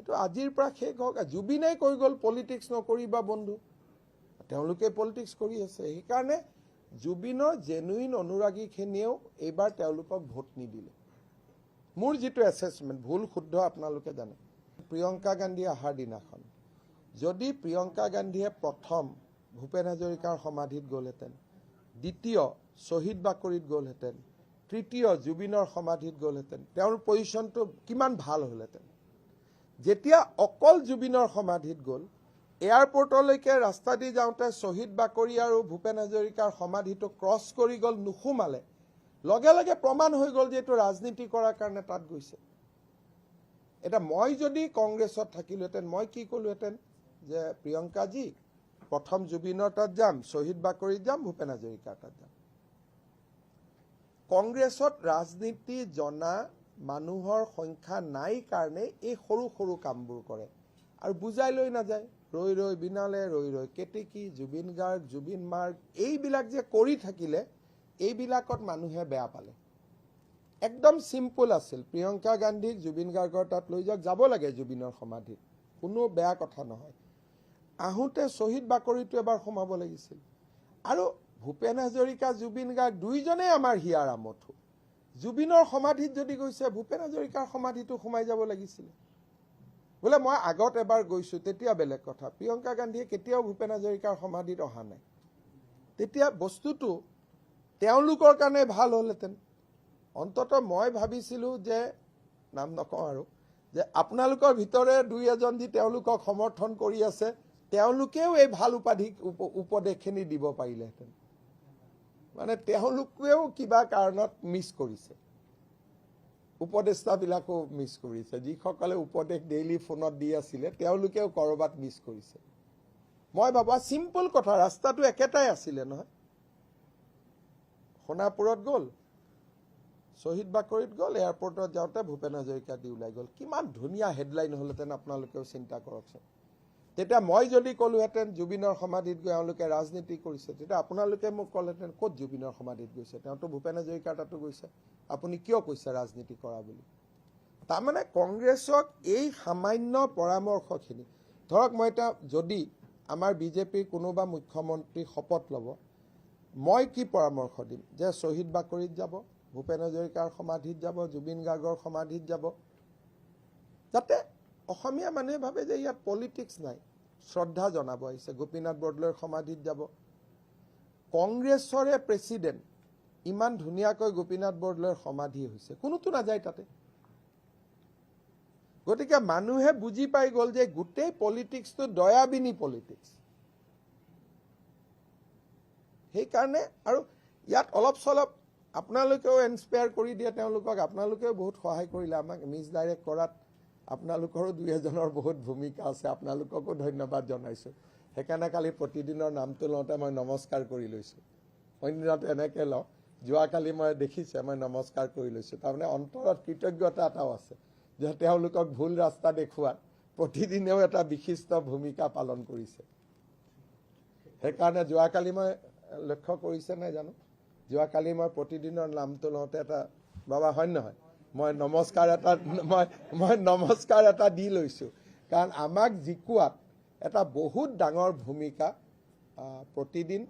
এইটো আজিৰ পৰা শেষ হওক। জুবিনাই কৈ গ'ল পলিটিক্স নকৰিবা বন্ধু, তেওঁলোকে পলিটিক্স কৰি আছে। সেইকাৰণে জুবিনৰ জেনুইন অনুৰাগীখিনিয়েও এইবাৰ তেওঁলোকক ভোট নিদিলে। মোৰ যিটো এছেছমেণ্ট, ভুল শুদ্ধ আপোনালোকে জানে। প্ৰিয়ংকা গান্ধী অহাৰ দিনাখন যদি প্ৰিয়ংকা গান্ধীয়ে প্ৰথম ভূপেন হাজৰিকাৰ সমাধিত গ'লহেঁতেন, দ্বিতীয় শ্বহীদ বাকৰিত গ'লহেঁতেন, তৃতীয় জুবিনৰ সমাধিত গ'লহেঁতেন, তেওঁৰ পজিশ্যনটো কিমান ভাল হ'লহেঁতেন। যেতিয়া অকল জুবিনৰ সমাধিত গ'ল, এয়াৰপৰ্টলৈকে ৰাস্তা দি যাওঁতে শ্বহীদ বাকৰি আৰু ভূপেন হাজৰিকাৰ সমাধিটো ক্ৰছ কৰি গ'ল, নুসুমালে, লগে লগে প্ৰমাণ হৈ গ'ল যে এইটো ৰাজনীতি কৰাৰ কাৰণে তাত গৈছে। এটা মই যদি কংগ্ৰেছত থাকিলোহেঁতেন, মই কি ক'লোহেঁতেন যে প্ৰিয়ংকাজী প্ৰথম জুবিনৰ তাত যাম, শ্বহীদ বাকৰিত যাম, ভূপেন হাজৰিকাৰ তাত যাম। কংগ্ৰেছত ৰাজনীতি জনা মানুহৰ সংখ্যা নাই কাৰণে এই সৰু সৰু কামবোৰ কৰে আৰু বুজাই লৈ নাযায়। ৰৈ ৰৈ বিনালে, ৰৈ ৰৈ কেতেকী, জুবিন গাৰ্গ, জুবিন মাৰ্গ, এইবিলাক যে কৰি থাকিলে, এইবিলাকত মানুহে বেয়া পালে। একদম চিম্পল আছিল, প্ৰিয়ংকা গান্ধীক জুবিন গাৰ্গৰ তাত লৈ যাওক, যাব লাগে জুবিনৰ সমাধিত, কোনো বেয়া কথা নহয়। আহোঁতে শ্বহীদ বাকৰিটো এবাৰ সোমাব লাগিছিল। আৰু ভূপেন হাজৰিকা, জুবিন গাৰ্গ দুইজনেই আমাৰ হিয়াৰ আমঠু। জুবিনৰ সমাধিত যদি গৈছে, ভূপেন হাজৰিকাৰ সমাধিটো সোমাই যাব লাগিছিলে। বোলে মই আগত এবাৰ গৈছোঁ, তেতিয়া বেলেগ কথা। প্ৰিয়ংকা গান্ধীয়ে কেতিয়াও ভূপেন হাজৰিকাৰ সমাধিত অহা নাই। তেতিয়া বস্তুটো তেওঁলোকৰ কাৰণে ভাল হ'লহেঁতেন। অন্ততঃ মই ভাবিছিলোঁ যে, নাম নকওঁ আৰু, যে আপোনালোকৰ ভিতৰে দুই এজন যি তেওঁলোকক সমৰ্থন কৰি আছে, তেওঁলোকেও এই ভাল উপদেশখিনি দিব পাৰিলেহেঁতেন। মানে তেওঁলোকেও কিবা কাৰণত মিছ কৰিছে, উপদেষ্টাবিলাকো মিছ কৰিছে। যিসকলে উপদেশ ডেইলি ফোনত দি আছিলে, তেওঁলোকেও ক'ৰবাত মিছ কৰিছে। মই ভাবা চিম্পল কথা, ৰাস্তাটো একেটাই আছিলে নহয়। সোণাপুৰত গ'ল, শ্বহীদ বাকৰিত গ'ল, এয়াৰপৰ্টত যাওঁতে ভূপেন হাজৰিকা দি ওলাই গ'ল। কিমান ধুনীয়া হেডলাইন হ'লহেঁতেন আপোনালোকেও চিন্তা কৰকচোন। তেতিয়া মই যদি ক'লোহেঁতেন জুবিনৰ সমাধিত গৈ এওঁলোকে ৰাজনীতি কৰিছে, তেতিয়া আপোনালোকে মোক ক'লেহেঁতেন ক'ত জুবিনৰ সমাধিত গৈছে, তেওঁতো ভূপেন হাজৰিকাৰ তাতো গৈছে, আপুনি কিয় কৈছে ৰাজনীতি কৰা বুলি। তাৰমানে কংগ্ৰেছক এই সামান্য পৰামৰ্শখিনি, ধৰক মই এতিয়া যদি আমাৰ বিজেপিৰ কোনোবা মুখ্যমন্ত্ৰী শপত ল'ব, মই কি পৰামৰ্শ দিম যে শ্বহীদ বাকৰিত যাব, ভূপেন হাজৰিকাৰ সমাধিত যাব, জুবিন গাৰ্গৰ সমাধিত যাব, যাতে অসমীয়া মানুহে ভাবে যে ইয়াত পলিটিক্স নাই, শ্ৰদ্ধা জনাব আহিছে। গোপীনাথ বৰদলৈৰ সমাধিত যাব। কংগ্ৰেছৰে প্ৰেচিডেণ্ট, ইমান ধুনীয়াকৈ গোপীনাথ বৰদলৈৰ সমাধি হৈছে, কোনোতো নাযায় তাতে। গতিকে মানুহে বুজি পাই গ'ল যে গোটেই পলিটিক্সটো দয়াবিনী পলিটিক্স। সেইকাৰণে আৰু ইয়াত অলপ চলপ আপোনালোকেও ইনস্পায়াৰ কৰি দিয়ে তেওঁলোকক, আপোনালোকেও বহুত সহায় কৰিলে আমাক মিছ ডাইৰেক্ট কৰাত। আপোনালোকৰো দুই এজনৰ বহুত ভূমিকা আছে, আপোনালোককো ধন্যবাদ জনাইছোঁ। সেইকাৰণে কালি প্ৰতিদিনৰ নামটো লওঁতে মই নমস্কাৰ কৰি লৈছোঁ। অন্য দিনত এনেকৈ লওঁ, যোৱাকালি মই দেখিছে মই নমস্কাৰ কৰি লৈছোঁ। তাৰমানে অন্তৰত কৃতজ্ঞতা এটাও আছে যে তেওঁলোকক ভুল ৰাস্তা দেখুৱাত প্ৰতিদিনেও এটা বিশিষ্ট ভূমিকা পালন কৰিছে। সেইকাৰণে যোৱাকালি মই লক্ষ্য কৰিছে নাই জানো, যোৱাকালি মই প্ৰতিদিনৰ নামটো লওঁতে এটা বাবা হয় নহয়, মই নমস্কাৰ এটা দি লৈছোঁ। কাৰণ আমাক জিকোৱাত এটা বহুত ডাঙৰ ভূমিকা প্ৰতিদিন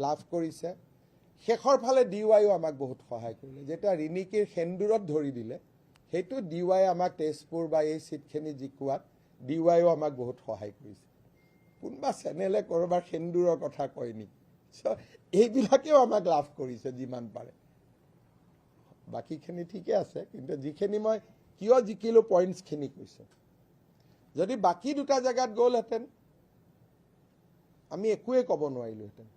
লাভ কৰিছে। শেষৰ ফালে DYও আমাক বহুত সহায় কৰিলে। যেতিয়া ৰিণিকীৰ সেন্দুৰত ধৰি দিলে, সেইটো DY আমাক তেজপুৰ বা এই চিটখিনি জিকোৱাত DYও আমাক বহুত সহায় কৰিছে। কোনোবা চেনেলে ক'ৰবাৰ সেন্দুৰৰ কথা কয় নেকি? এইবিলাকেও আমাক লাভ কৰিছে যিমান পাৰে। বাকীখিনি ঠিকে আছে, কিন্তু যিখিনি মই কিয় জিকিলোঁ পইণ্টছখিনি কৈছোঁ। যদি বাকী দুটা জেগাত গ'লহেঁতেন, আমি একোৱে ক'ব নোৱাৰিলোহেঁতেন।